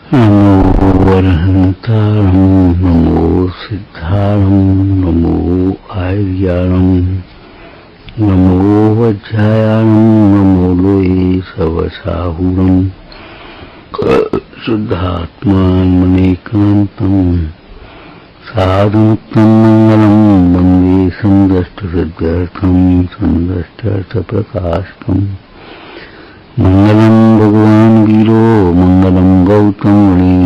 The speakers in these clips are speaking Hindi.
नमो वरहंतारं नमो सिद्धारं नमो आर्याणं नमो वज्रायाणं नमो लोहे सवसाहुरं शुद्धात्मानमनेकान्तं साधुत्तं मंगलं वन्दे सन्दष्टसिद्ध्यर्थं सन्दष्टार्थप्रकाशकम् मंगलम भगवान वीरो मंगलम गौतम मुनि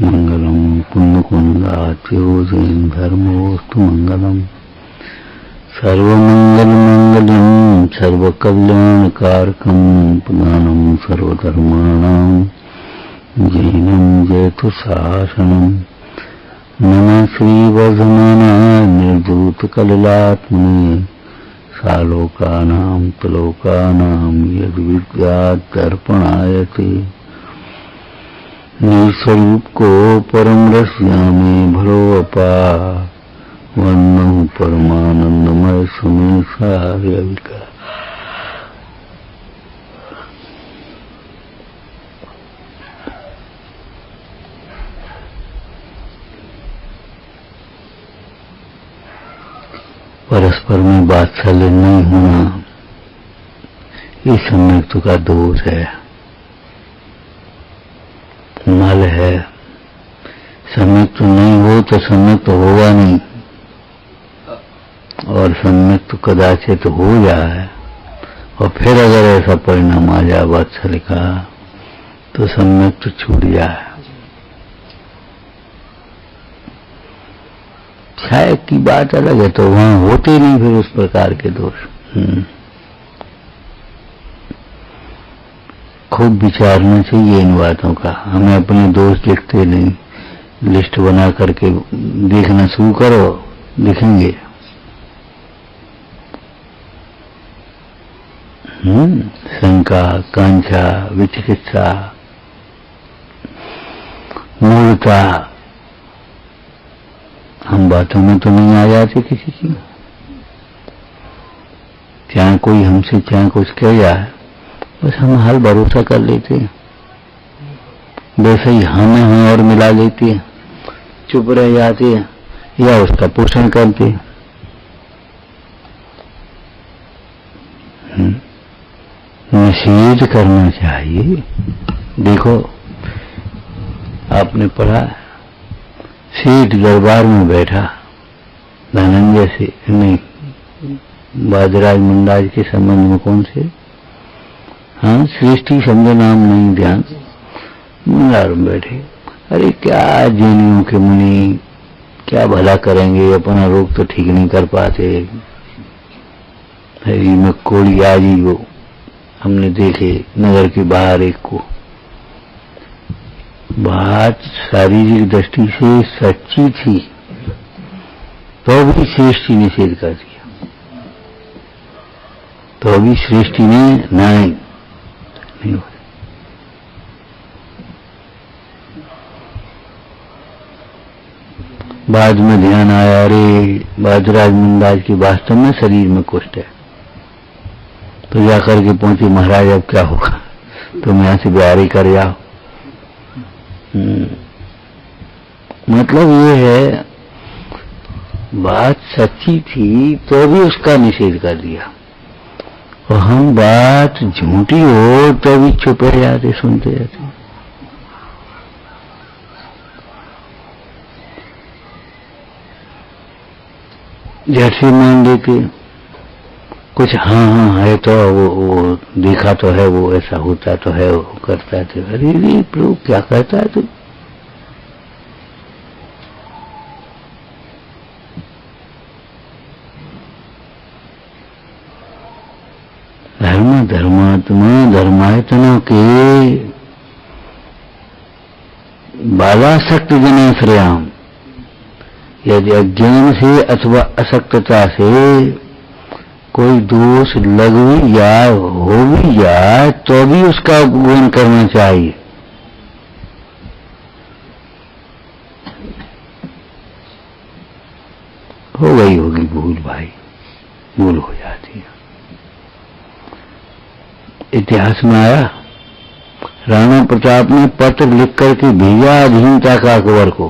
मंगलम पुण्यकुंदात्यो जैन धर्मोस्तु मंगलम सर्वमंगल मंगलम सर्वकल्याणकारकम प्रधानम सर्वधर्माणां जैनम जयतु शासनम नमः श्रीवर्धमानाय निर्धूतकलिलात्मने सालोकानां त्लोकानां यद्विद्यादर्पणायते निस्वरूप को परम रस्यामि भरो अपा वन्नम परमानंदमय समय सार्यविका। परस्पर में वात्सल्य नहीं होना ये सम्यक्त्व का दोष है, मल है। सम्यक्त्व नहीं हो तो सम्यक्त्व होगा नहीं, और सम्यक्त्व कदाचित हो जाए और फिर अगर ऐसा परिणाम आ जाए वात्सल्य का तो सम्यक्त्व छूट जाए। छाया की बात अलग है, तो वहां होते नहीं फिर उस प्रकार के दोष। खूब विचारना चाहिए इन बातों का। हमें अपने दोष दिखते नहीं, लिस्ट बना करके देखना शुरू करो, दिखेंगे। शंका, कांक्षा, विचिकित्सा, मूर्खता, हम बातों में तो नहीं आ जाते किसी की। चाहे कोई हमसे चाहे कुछ कह जाए, बस हम हल भरोसा कर लेते हैं, वैसे ही हमें हम और मिला लेते हैं, चुप रह जाते हैं या उसका पोषण करते हैं। निषेध करना चाहिए। देखो, आपने पढ़ा, सेठ दरबार में बैठा, धनंजय से नहीं, बाजराज मंडाज के संबंध में कौन से, हाँ, सृष्टि शब्द नाम नहीं ध्यान, मंडार में बैठे। अरे क्या जैनियों के मुनि क्या भला करेंगे, अपना रोग तो ठीक नहीं कर पाते। हरी में कोड़ी आजी वो हमने देखे नगर के बाहर एक को, बात शारीरिक दृष्टि से सच्ची थी तो भी सृष्टि ने निषेध कर दिया, तो भी सृष्टि ने नहीं हो। बाद में ध्यान आया, अरे बाजराज मंदाज की वास्तव में शरीर में कुष्ठ है। तो जाकर के पहुंचे, महाराज अब क्या होगा, तुम यहां से बिहारी कर जाओ। मतलब ये है, बात सच्ची थी तो भी उसका निषेध कर दिया, और हम बात झूठी हो तो भी चुप रह जाते, सुनते जाते। झट से मान लेते कुछ, हाँ हाँ है तो वो देखा तो है, वो ऐसा होता तो है, वो करता है तो। अरे प्रभु क्या करता है तू? धर्मात्मा धर्मायतनों के बालासक्त जनाश्रयाम, यदि अज्ञान से अथवा असक्तता से कोई दोष लग भी जाए, हो भी जाए, तो भी उसका गुण करना चाहिए। हो गई होगी भूल भाई, भूल हो जाती है। इतिहास में आया, राणा प्रताप ने पत्र लिख करके भेजा अधीनता का अकबर को,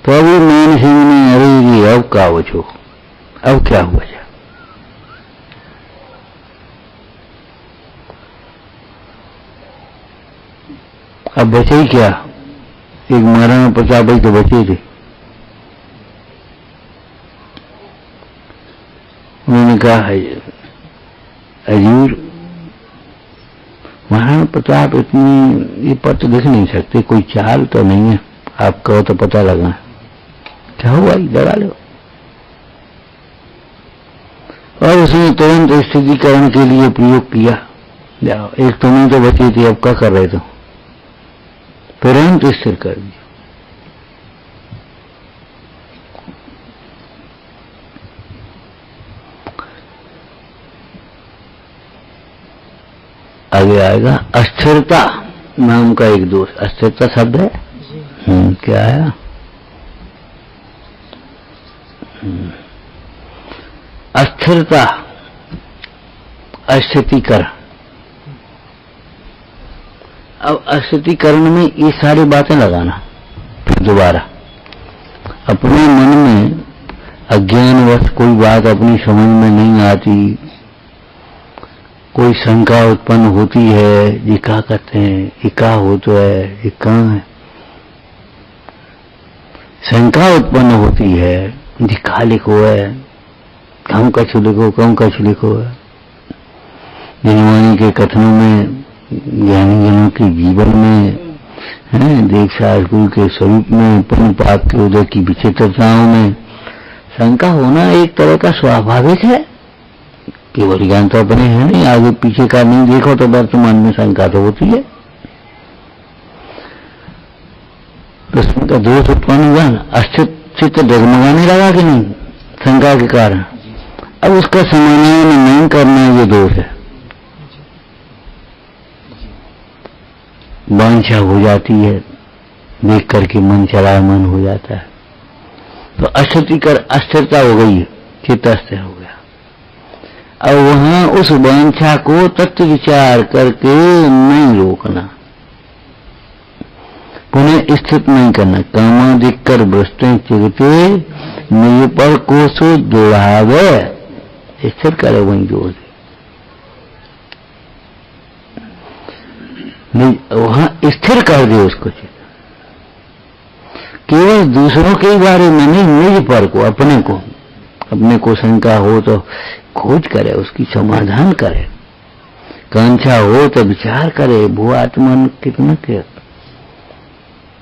तो अभी मान सिंह ने अरे ये अब का बचो, अब क्या हुआ जा। अब बचे ही क्या, एक महाराणा प्रताप ही तो बचे थे। उन्होंने कहा हजूर महाराणा प्रताप इतनी ये पत्र लिख नहीं सकते, कोई चाल तो नहीं है, आप कहो तो पता लगा। क्या हुआ, लगा लो। और उसने तुरंत स्थितिकरण के लिए प्रयोग किया। जाओ, एक तुम्हें तो बची थी, अब क्या कर रहे थे, तुरंत स्थिर कर दिया। आगे आएगा अस्थिरता नाम का एक दोष। अस्थिरता शब्द है, क्या है, अस्थिरता, अस्थितीकरण। अब अस्थितीकरण में ये सारी बातें लगाना, फिर दोबारा अपने मन में अज्ञानवश कोई बात अपनी समझ में नहीं आती, कोई शंका उत्पन्न होती है, ये क्या करते हैं, ये क्या हो तो है, ये कहाँ है, शंका उत्पन्न होती है, ये क्या लिखो है, कम कछु लिखो, कम कछु लिखो है। ज्ञानी के कथनों में, ज्ञानी जनों के जीवन में है, देख शास्त्र के स्वरूप में, पुण्य पाप के उदय की विचित्रताओं में शंका होना एक तरह का स्वाभाविक है। केवल ज्ञान तो अपने है नहीं, आगे पीछे का नहीं देखो तो वर्तमान में शंका तो होती है। प्रश्न का दोष उत्पन्न हुआ ना, अस्तित्व डगमगाने लगा कि नहीं शंका के कारण। अब उसका समाधान नहीं करना ये दोष है, वांछा हो जाती है, देख करके मन चलायमान हो जाता है, तो अस्थिरता हो गई, चित्त अस्थिर हो गया। अब वहां उस वांछा को तत्व विचार करके नहीं रोकना, पुनः स्थित नहीं करना। कामादिक कर वृष्टि चिगते निज पर कोसो जोड़ावे, स्थिर करे वहीं जोड़ दे। वहां स्थिर कर दे उसको, केवल दूसरों के बारे में नहीं, निज पर को, अपने को शंका हो तो खोज करे, उसकी समाधान करे, कांक्षा हो तो विचार करे, वो आत्मा कितना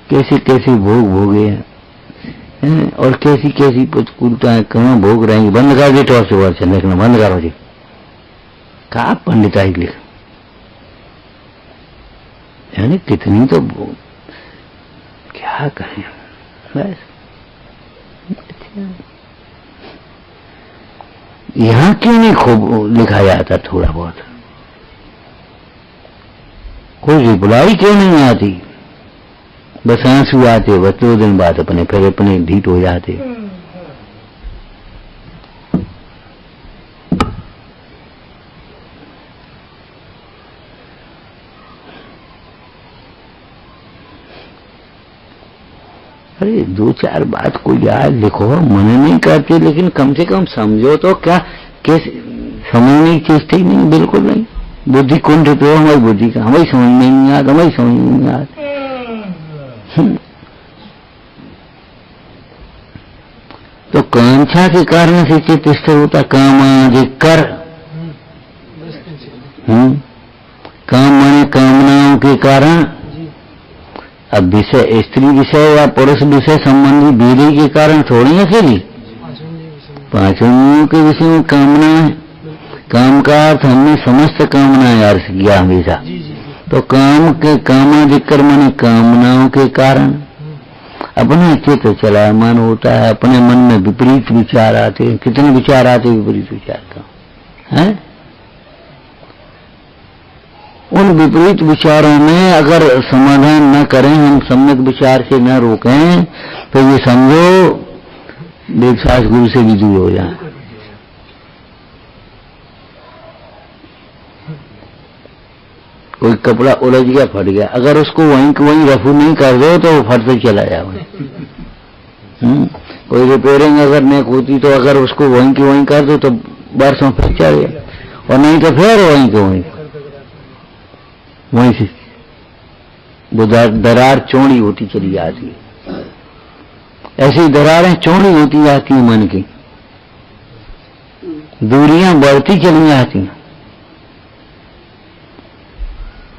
कैसे कैसे भोग भोगे हैं और कैसी कैसी प्रतिकूलताएं कहाँ भोग रहेंगे। बंद कर दे टॉर्च वर्च लिखना, बंद करो जी, कहा पंडिताई लिख, यानी कितनी तो क्या कहें बस। यहां क्यों नहीं खूब लिखा जाता, थोड़ा बहुत कोई रिप्लाई क्यों नहीं आती, बस आंसू आते, बस 2 दिन बाद फिर अपने ढीठ हो जाते। अरे 2-4 बात को याद लिखो, मन नहीं करते, लेकिन कम से कम समझो तो। क्या कैसे समझने की चेष्टा ही नहीं, बिल्कुल नहीं। बुद्धि कुंठ तो हमारी बुद्धि का, हमारी समझ में नहीं आता, हमारी समझ में नहीं आता। तो कांक्षा के कारण से चित्त स्थिर होता, कामादिक कर, काम माने कामनाओं के कारण। अब विषय, स्त्री विषय या पुरुष विषय संबंधी बीड़ी के कारण थोड़ी है अकेली, 5 इंद्रियों के विषय में कामना है। काम का अर्थ हमने समस्त कामनाएं अर्थ किया हमेशा, तो काम के कामादिक कर्म माने कामनाओं के कारण अपना चित्त चलायमान होता है, अपने मन में विपरीत विचार आते हैं। कितने विचार आते हैं विपरीत विचार का है। उन विपरीत विचारों में अगर समाधान न करें, हम सम्यक विचार से न रोकें, तो ये समझो वेदशास गुरु से भी दूर हो जाए। कोई कपड़ा उलझ गया, फट गया, अगर उसको वहीं के वहीं रफू नहीं कर दो तो वो फटते चला जाए। कोई रिपेयरिंग अगर नहीं होती तो अगर उसको वहीं के वहीं कर दो तो बरसों फिर चल गया, और नहीं तो फिर वहीं के वहीं से वो दरार चौड़ी होती चली जाती है। ऐसी दरारें चौड़ी होती जाती हैं मन की, दूरियां बढ़ती चली जाती हैं।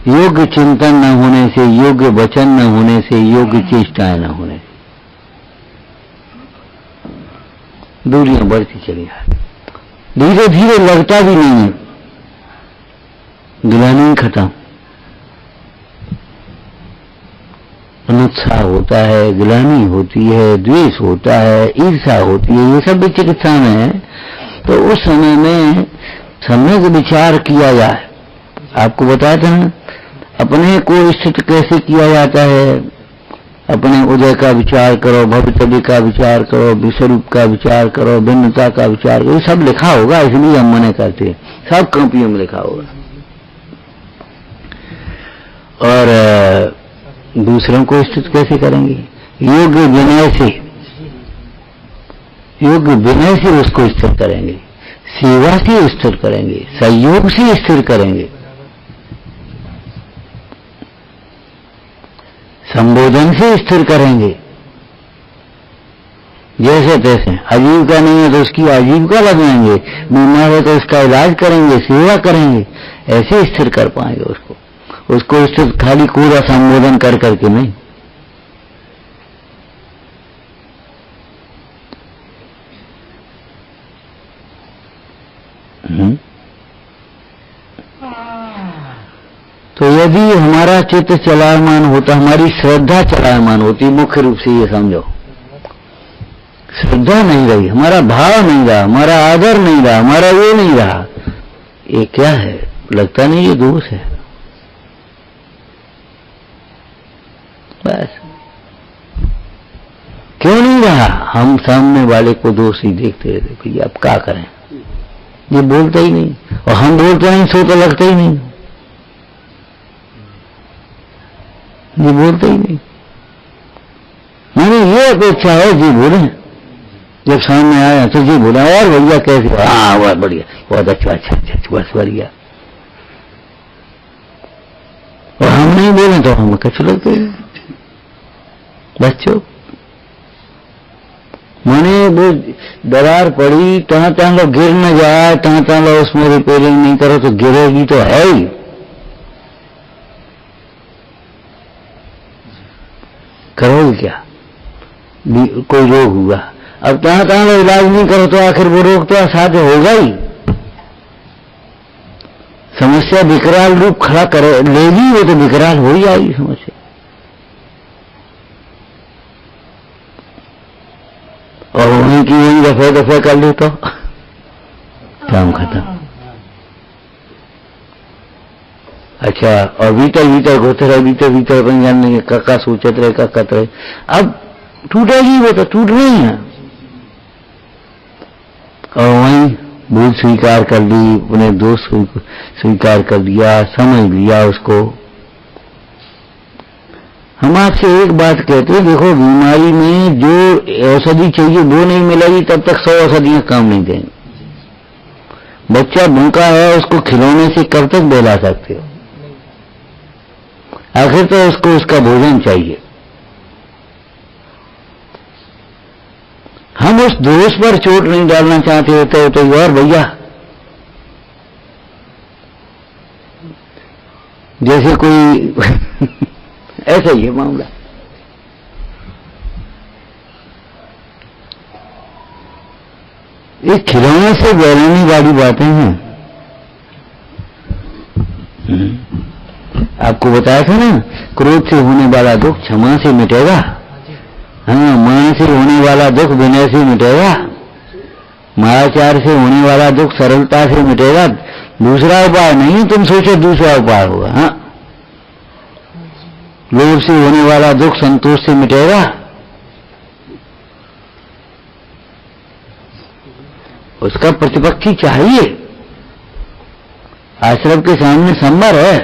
योग्य चिंतन न होने से, योग्य वचन न होने से, योग्य चेष्टाएं न होने से दूरियां बढ़ती चली जाती। धीरे धीरे लगता भी नहीं है, गिलानी खत्म, अनुत्साह होता है, गिलानी होती है, द्वेष होता है, ईर्ष्या होती है, ये सब भी चिकित्सा में है। तो उस समय में सम्यक विचार किया जाए। आपको बताया था ना, अपने को स्थित कैसे किया जाता है। अपने उदय का विचार करो, भवितव्य का विचार करो, विश्वरूप का विचार करो, भिन्नता का विचार करो, सब लिखा होगा, इसलिए हम मने करते हैं, सब कॉपियों में लिखा होगा। और दूसरों को स्थित कैसे करेंगे? योग्य विनय से, योग्य विनय से उसको स्थिर करेंगे, सेवा से स्थिर करेंगे, सहयोग से स्थिर करेंगे, संबोधन से स्थिर करेंगे। जैसे तैसे आजीविका नहीं है तो उसकी आजीविका लगाएंगे, बीमार है तो उसका इलाज करेंगे, सेवा करेंगे, ऐसे स्थिर कर पाएंगे उसको स्थिर खाली कूड़ा संबोधन कर करके नहीं। तो यदि हमारा चित्त चलायमान होता, हमारी श्रद्धा चलायमान होती, मुख्य रूप से ये समझो, श्रद्धा नहीं रही, हमारा भाव नहीं रहा, हमारा आदर नहीं रहा, हमारा ये नहीं रहा, ये क्या है? लगता नहीं ये दोष है। बस क्यों नहीं रहा? हम सामने वाले को दोष ही देखते रहते, भैया अब क्या करें, ये बोलता ही नहीं, और हम बोलते नहीं सो तो लगता ही नहीं, ये बोलते ही नहीं। मैंने ये अपेक्षा है जी बोले, जब सामने आया तो जी बोला, और भैया कैसे? हाँ बहुत बढ़िया, बहुत अच्छा, अच्छा अच्छा, बस बढ़िया। और हम नहीं बोले तो हम कछु लगते हैं बच्चों। मैंने वो दरार पड़ी, तहाँ तहाँ लो गिर न जाए, तहाँ तहाँ लो उसमें रिपेयरिंग नहीं करो तो गिरेगी तो है ही। करोगे क्या? कोई रोग हुआ, अब तहाँ तहाँ लो इलाज नहीं करो तो आखिर वो रोग तो असाध्य होगा ही। समस्या विकराल रूप खड़ा करे लेगी, वो तो विकराल हो ही जाएगी समस्या। और वहीं की वहीं दफे दफे कर ली तो काम खत्म। अच्छा, और भीतर भीतर घुसते रहे, भीतर भीतर अपन जानने काका सोचते रहे, काका रहे, अब टूटेगी वो तो टूट रही है। और वहीं भूल स्वीकार कर ली, अपने दोष स्वीकार कर लिया, समझ लिया उसको। हम आपसे एक बात कहते हैं, देखो बीमारी में जो औषधि चाहिए वो नहीं मिलेगी तब तक 100 औषधियां काम नहीं देंगी। बच्चा भूखा है, उसको खिलौने से कब तक बहला सकते हो? आखिर तो उसको उसका भोजन चाहिए। हम उस दोष पर चोट नहीं डालना चाहते होते तो और भैया जैसे कोई ऐसा ही है मामला। ये खिलौने से बहलाने वाली बातें हैं। आपको बताया था ना, क्रोध से होने वाला दुख क्षमा से मिटेगा। हाँ, मान से होने वाला दुख विनय से मिटेगा, मायाचार से होने वाला दुख सरलता से मिटेगा। दूसरा उपाय नहीं, तुम सोचो दूसरा उपाय होगा। हाँ, लोभ से होने वाला दुख संतोष से मिटेगा। उसका प्रतिपक्षी चाहिए। आश्रम के सामने संबर है,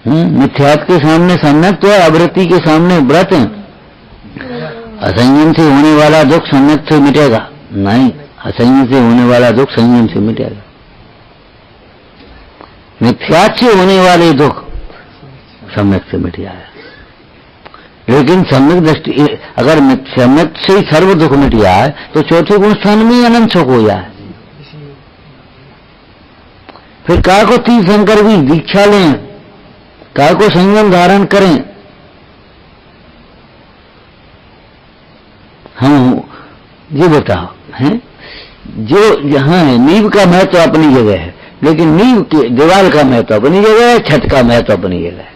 मिथ्यात्व के सामने सम्यक तो है, अवृत्ति के सामने व्रत है। असंयम से होने वाला दुख सम्यक से मिटेगा नहीं, असंयम से होने वाला दुख संयम से मिटेगा। मिथ्यात्व से होने वाले दुख सम्यक से मिट जाएगा। लेकिन सम्यक दृष्टि, अगर सम्यक से ही सर्व दुख मिट जाए तो चौथे गुण स्थान में अनंत सुख हो जाए। फिर काय को तीर्थंकर भी दीक्षा लें, काय को संयम धारण करें। हम ये बताओ हैं, जो यहाँ है नींव का महत्व अपनी जगह है, लेकिन नींव के दीवार का महत्व अपनी जगह है, छत का महत्व अपनी जगह है।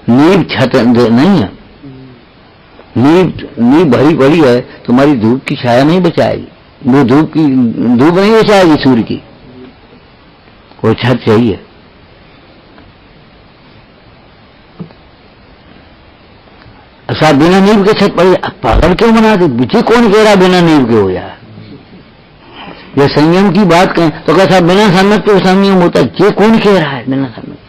नींव छत नहीं है, नींव भरी पड़ी है, तुम्हारी धूप की छाया नहीं बचाएगी, वो धूप नहीं बचाएगी सूर्य की, वो छत चाहिए। ऐसा बिना नींव के छत पड़ी, पागल क्यों बना दे? मुझे कौन कह रहा बिना नींव के हो जाए? ये संयम की बात कहें तो कैसा बिना सम्यक के संयम होता है? ये कौन कह रहा है बिना सम्यक?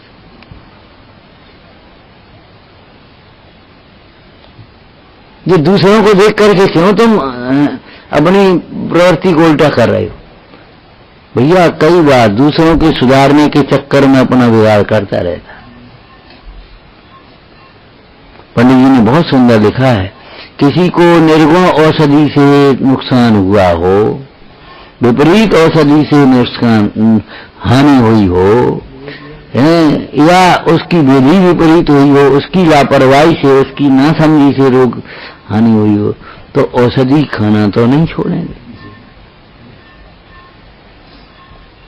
ये दूसरों को देख करके क्यों तुम अपनी प्रवृत्ति को उल्टा कर रहे हो? भैया कई बार दूसरों के सुधारने के चक्कर में अपना व्यवहार करता रहता है। पंडित जी ने बहुत सुंदर लिखा है, किसी को निर्गुण औषधि से नुकसान हुआ हो, विपरीत औषधि से नुकसान हानि हुई हो, या उसकी विधि विपरीत हुई हो, उसकी लापरवाही से, उसकी नासमझी से रोग हानि हुई हो, तो औषधि खाना तो नहीं छोड़ेंगे।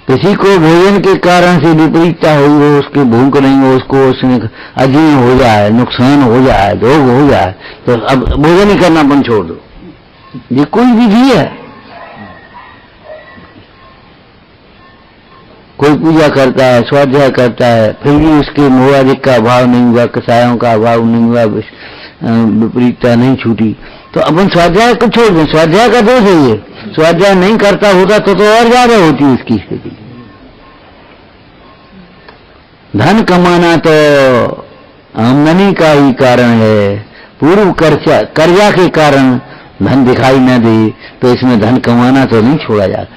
किसी को भोजन के कारण से विपरीतता हुई हो, उसके भूख नहीं हो, उसको उसने अजीर्ण हो जाए, नुकसान हो जाए, रोग हो जाए, तो अब भोजन ही करना बंद छोड़ दो। ये कोई विधि है? कोई पूजा करता है, स्वाध्याय करता है, फिर भी उसके मोहादिक का अभाव नहीं हुआ, कसायों का अभाव नहीं हुआ, विपरीतता नहीं छूटी, तो अपन स्वाध्याय को छोड़ दें। स्वाध्याय का दोष है ये। स्वाध्याय नहीं करता होता तो और ज्यादा होती उसकी स्थिति। धन कमाना तो आमदनी का ही कारण है, पूर्व कर्जा के कारण धन दिखाई न दे तो इसमें धन कमाना तो नहीं छोड़ा जा सकता।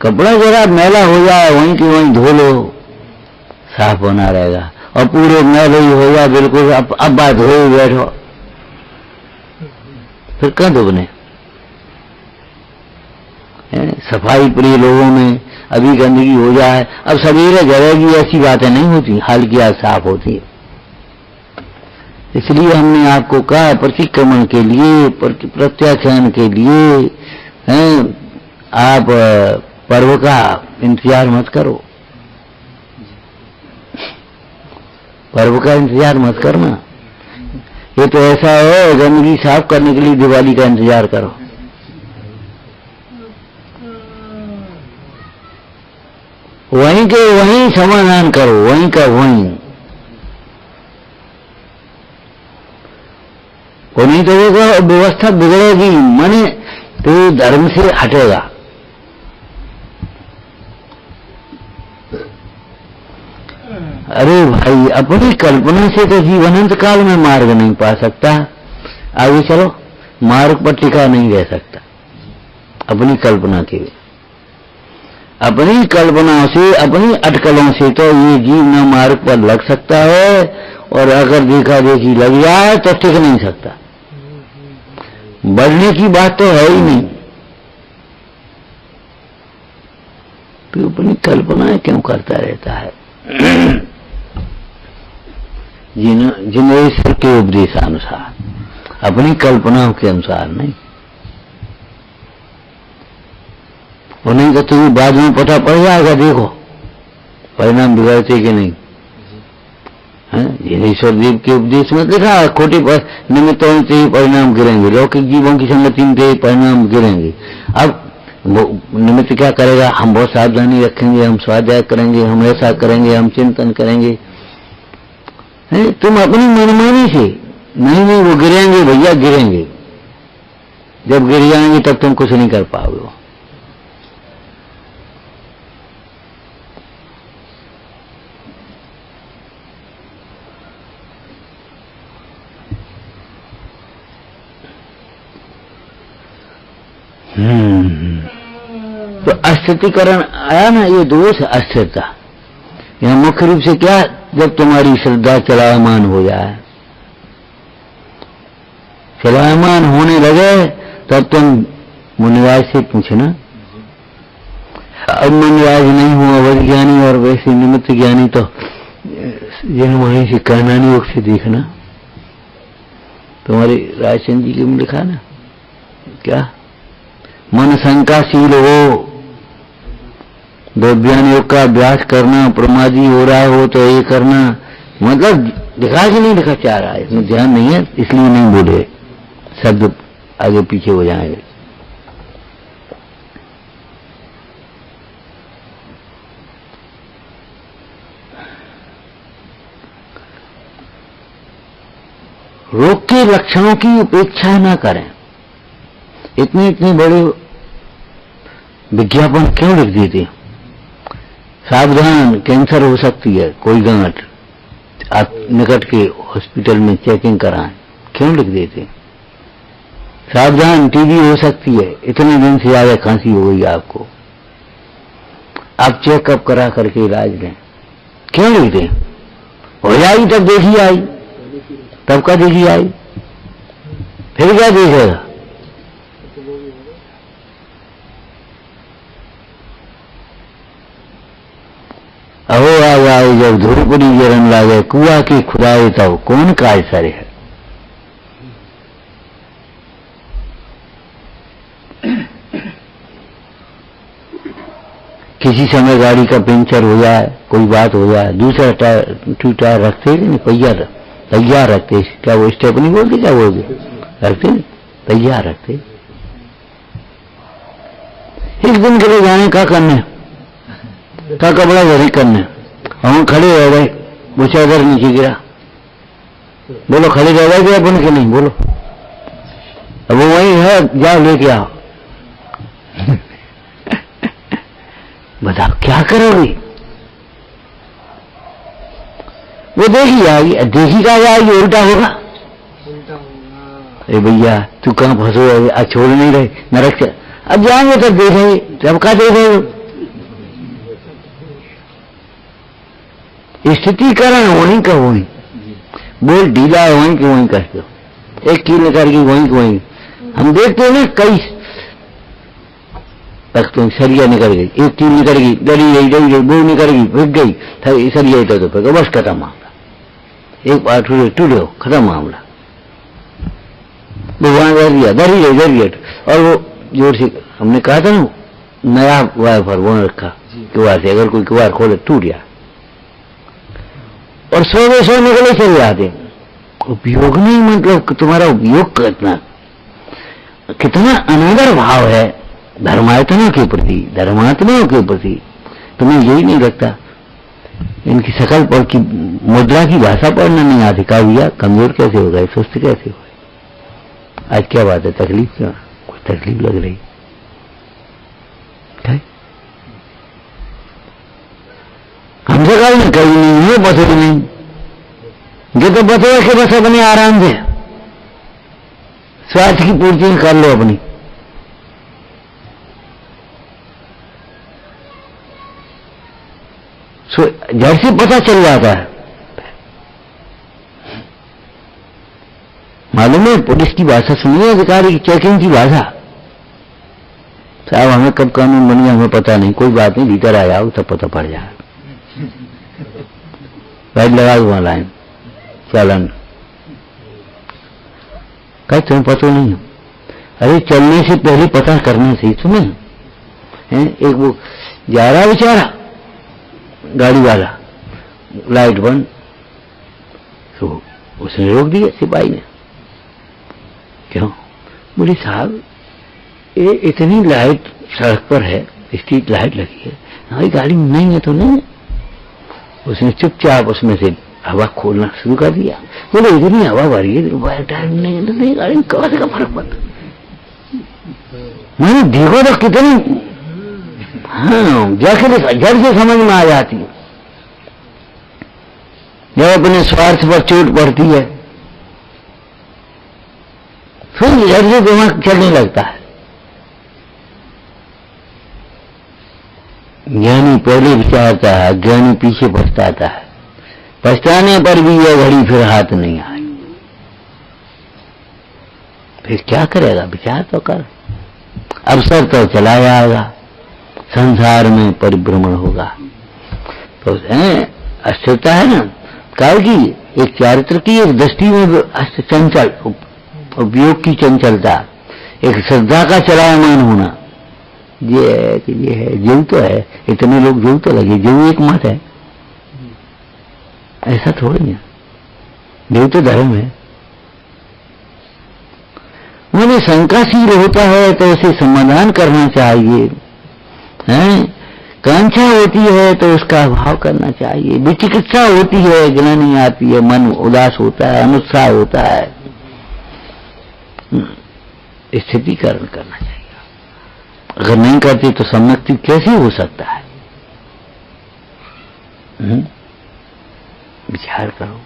कपड़ा जरा मैला हो जाए वहीं की वहीं धो लो, साफ होना रहेगा, और पूरे मैल ही हो जाए बिल्कुल, अब बात धोए बैठो, फिर कहाँ धोने? सफाई प्रिय लोगों में अभी गंदगी हो जाए, अब सवेरे जलेगी, ऐसी बातें नहीं होती, हाल की आज साफ होती है। इसलिए हमने आपको कहा प्रतिक्रमण के लिए, प्रत्याख्यान के लिए आप पर्व का इंतजार मत करो, पर्व का इंतजार मत करना। ये तो ऐसा है, गंदगी साफ करने के लिए दिवाली का इंतजार करो। वहीं के वहीं समाधान करो, वहीं का वहीं। वो नहीं तो व्यवस्था बिगड़ेगी, माने तो धर्म से हटेगा। अरे भाई, अपनी कल्पना से तो जीवनांत काल में मार्ग नहीं पा सकता, आगे चलो मार्ग पर टिका नहीं रह सकता। अपनी कल्पना के, अपनी कल्पना से, अपनी अटकलों से तो ये जीव न मार्ग पर लग सकता है, और अगर देखा देखी लग जाए तो टिक नहीं सकता। बढ़ने की बात तो है ही नहीं, तो अपनी कल्पनाएं क्यों करता रहता है? जिनेश्वर के उपदेशानुसार, अपनी कल्पनाओं के अनुसार नहीं। वो नहीं तो तुम्हें बाद में पता पड़ जाएगा, देखो परिणाम बिगड़ते कि नहीं। जिनेश्वर देव के उपदेश में लिखा है, खोटे निमित्तों से ही परिणाम गिरेंगे, लौकिक जीवों की संगति से परिणाम गिरेंगे। अब निमित्त क्या करेगा? हम बहुत सावधानी रखेंगे, हम स्वाध्याय करेंगे, हम ऐसा करेंगे, हम चिंतन करेंगे। तुम अपनी मनमानी से नहीं, वो गिरेंगे भैया, गिरेंगे। जब गिर जाएंगे तब तुम कुछ नहीं कर पाओगे। तो अस्थितीकरण आया ना, ये दोष है अस्थिरता। यहां मुख्य रूप से क्या, जब तुम्हारी श्रद्धा चलायमान हो जाए, चलायमान होने लगे तब तुम मुनिराज से पूछना। अब मुनिराज नहीं हुआ अवध ज्ञानी और वैसे निमित्त ज्ञानी, तो जिन वहीं से कहनानी योग से देखना। तुम्हारे राजचंद्र जी के में लिखा ना, क्या मन शंकाशील हो, द्रव्यान योग का अभ्यास करना, प्रमादी हो रहा हो तो ये करना, मतलब दिखा कि नहीं दिखा चाह रहा है, इसमें ध्यान नहीं है इसलिए नहीं बोले, शब्द आगे पीछे हो जाएंगे। रोग के लक्षणों की उपेक्षा न करें। इतने इतने बड़े विज्ञापन क्यों लिख देते? सावधान, कैंसर हो सकती है, कोई गांठ, आप निकट के हॉस्पिटल में चेकिंग कराएं, क्यों लिख देते? सावधान, टीबी हो सकती है, इतने दिन से ज्यादा खांसी हो गई आपको, आप चेकअप करा करके इलाज लें, क्यों लिख दें? हो जाएगी तब देखी आई, तब का देखी आई, फिर क्या देखेगा? अहो आ जाए जब धूपड़ी जरन लागे, कुआ की खुदाए तब कौन काय सरे है। किसी समय गाड़ी का पंचर हो जाए, कोई बात हो जाए, दूसरा टायर रखते नहीं, पहिया तैयार रखते, क्या वो स्टेप नहीं बोलते, क्या बोलते, रखते नहीं, तैयार रखते। एक दिन के लिए जाने का करने का कपड़ा वही करने, हम खड़े रह गए, वो चादर नीचे गिरा, बोलो खड़े रह गए अपन के नहीं, बोलो अब वो वही है, जाओ लेके आओ। बताओ क्या करोगे? वो देखी आएगी, देखी का आएगी, उल्टा होगा। अरे भैया तू कहाँ फंसो, आज छोड़ नहीं रहे नरक से, अब जाएंगे तब देखेंगे, तब का देखेंगे। स्थितिकरण वहीं का वहीं, बोल ढीला है वहीं के वहीं कर दो, एक कील निकल गई वहीं के वहीं। हम देखते हैं ना कई तख्तों सरिया निकल गई, एक कील निकल गई, डरी गई, वो निकल गई, फिर गई सरिया तो फिर बस खत्म मामला, एक बार टूटे हो खत्म मामला। भगवान डरी रही, और वो जोर से हमने कहा था ना, नया वाइफर वो रखा कुआर से, अगर कोई कुआर खोले टूट गया, और 100 निकले चले जाते। उपयोग नहीं, मतलब तुम्हारा उपयोग कितना अनादर भाव है धर्मात्माओं के प्रति, धर्मात्माओं के प्रति, तुम्हें यही नहीं लगता? इनकी शकल पर की मुद्रा की भाषा पढ़ना नहीं आती, का भैया कमजोर कैसे हो गए, सुस्त कैसे हो गए, आज क्या बात है, तकलीफ क्या, कोई तकलीफ लग रही है? हमसे कहा नहीं, कहीं नहीं है, बस नहीं, जो तो बचे के बस अपने आराम से स्वार्थ की पूर्ति कर लो अपनी। जड़ से पता चल जाता है, मालूम है पुलिस की भाषा सुनिए, अधिकारी की चेकिंग की भाषा, साहब हमें कब कानून बन गया हमें पता नहीं, कोई बात नहीं, भीतर आ जाओ तब पता पड़ जाए, बैठ लगा दो वहां लाइन चालन, कहीं तुम्हें पता नहीं है? अरे चलने से पहले पता करना चाहिए तुम्हें, एक वो जा रहा बेचारा गाड़ी वाला, लाइट बंद, तो उसने रोक दिया सिपाही ने, क्यों? बोले साहब ये इतनी लाइट सड़क पर है, स्ट्रीट लाइट लगी है, हमारी गाड़ी नहीं है तो नहीं है। उसने चुपचाप उसमें से हवा खोलना शुरू कर दिया, बोले इतनी हवा भरी है टाइम नहीं है, तो नहीं गाड़ी में कब का फर्क पड़ता, मैंने देखो तो कितनी, हाँ, जाके जड़ से समझ में आ जाती है। जब अपने स्वार्थ पर चोट पड़ती है फिर जड़ से दिमाग चलने लगता है। ज्ञानी पहले विचारता है, अज्ञानी पीछे पछताता है। पछताने पर भी यह घड़ी फिर हाथ नहीं आई। फिर क्या करेगा? विचार तो कर। अवसर तो चला जाएगा, संसार में परिभ्रमण होगा। तो अस्थिरता है ना, काल की एक चारित्र की, एक दृष्टि में चंचल, उपयोग की चंचलता, एक श्रद्धा का चलायमान होना। ये है कि ये है, जीव तो है, इतने लोग जीव तो लगे, जीव एक मत है, ऐसा थोड़ी है। जीव तो धर्म है। मैंने शंकाशील होता है तो उसे समाधान करना चाहिए, हैं? कांक्षा होती है तो उसका अभाव करना चाहिए। विचिकित्सा होती है, ग्लानि आती है, मन उदास होता है, अनुत्साह होता है, स्थितिकरण करना चाहिए। अगर नहीं करते तो सम्यक्ति कैसे हो सकता है? विचार करो।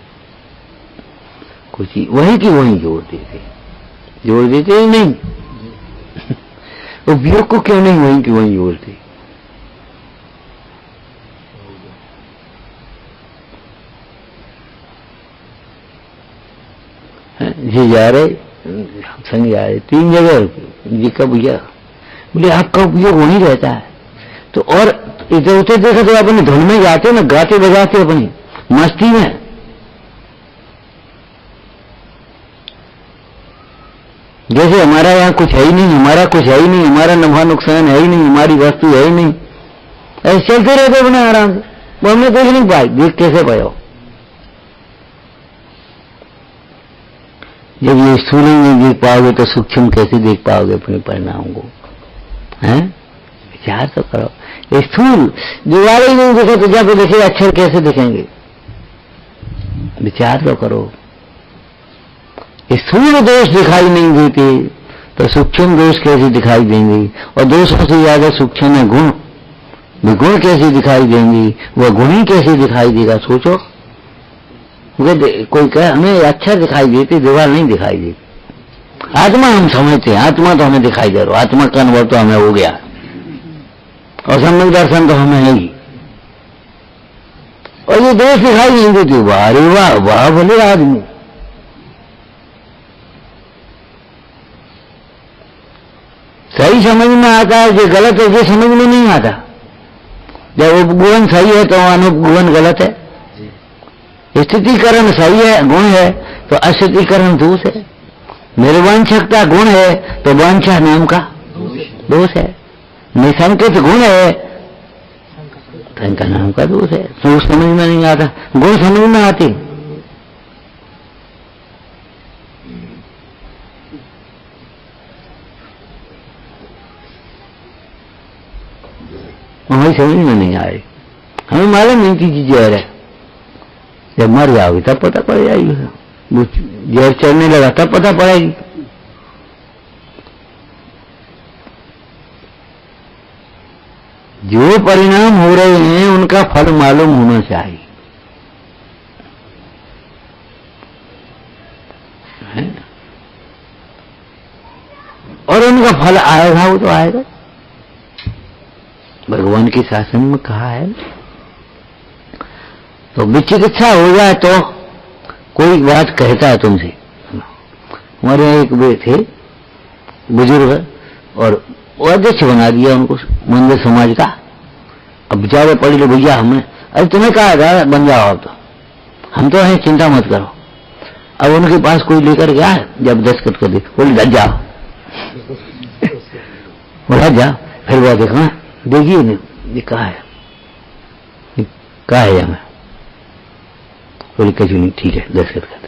कुछ वही की वही जोड़ देते ही नहीं। उपयोग को क्यों नहीं वही की वही जोड़ते? जी जा रहे संग जा रहे 3 जगह जी का भैया बोले आपका उपयोग वहीं रहता है। तो और इधर उधर देखो तो अपने धुन में जाते ना, गाते बजाते अपनी मस्ती में। जैसे हमारा यहाँ कुछ है ही नहीं, हमारा कुछ है ही नहीं, हमारा नफा नुकसान है ही नहीं, हमारी वस्तु है ही नहीं, ऐसे चलते रहते अपने आराम से। वो हमने देख नहीं पाई, देख कैसे पाओ? जब ये स्थूल नहीं देख पाओगे तो सूक्ष्म कैसे देख पाओगे अपने परिणाम को? हैं? विचार तो करो। स्थूल दीवारें नहीं दिखे तो जब देखे अक्षर कैसे दिखेंगे? विचार तो करो। स्थूल दोष दिखाई नहीं देते तो सूक्ष्म दोष कैसे दिखाई देंगे? और दोषों से ज्यादा सूक्ष्म है गुण, गुण कैसे दिखाई देंगे? वह गुण ही कैसे दिखाई देगा? सोचो। कोई कहे हमें अक्षर दिखाई देते, दीवार नहीं दिखाई देती। आत्मा हम समझते हैं, आत्मा तो हमें दिखाई दे रहा, आत्मा का अनुभव तो हमें हो गया, और सम्यक दर्शन तो हमें है ही। और ये दोष दिखाई नहीं देते। वाह रे वाह, वाह भले आदमी। सही समझ में आता है, जो गलत है जो समझ में नहीं आता। जब उपगुण सही है तो अनुपगुण गलत है, स्थितिकरण सही है, गुण है, तो अस्थितिकरण दोष है। निर्वांछकता गुण है तो वांछा नाम का दोष है। निसंकित गुण है, शंका नाम का दोष है। तो समझ में नहीं आता, गुण समझ में आते। हमें समझ में नहीं आए, हमें मालूम नहीं कि जहर है। जब मर जाओगे तब पता पड़ जाएगी, जहर चढ़ने लगा तब पता पड़ेगी। जो परिणाम हो रहे हैं उनका फल मालूम होना चाहिए, है? और उनका फल आएगा, वो तो आएगा। भगवान के शासन में कहा है। तो विचिकित्सा हो जाए तो कोई बात कहता है तुमसे। हमारे यहाँ एक वे थे बुजुर्ग, और वो अध्यक्ष बना दिया उनको मंदिर समाज का। अब बेचारे पढ़े लो भैया, हमें अरे तुम्हें कहा था बन जाओ, अब तो हम तो हैं, चिंता मत करो। अब उनके पास कोई लेकर गया, जब दस्तखत कर दी, बोले लज जाओ, बोला जाओ। फिर वो देखना, देखिए ये कहा है, कहा है हमें? बोले कुछ नहीं, ठीक है दस्तखत कर दे।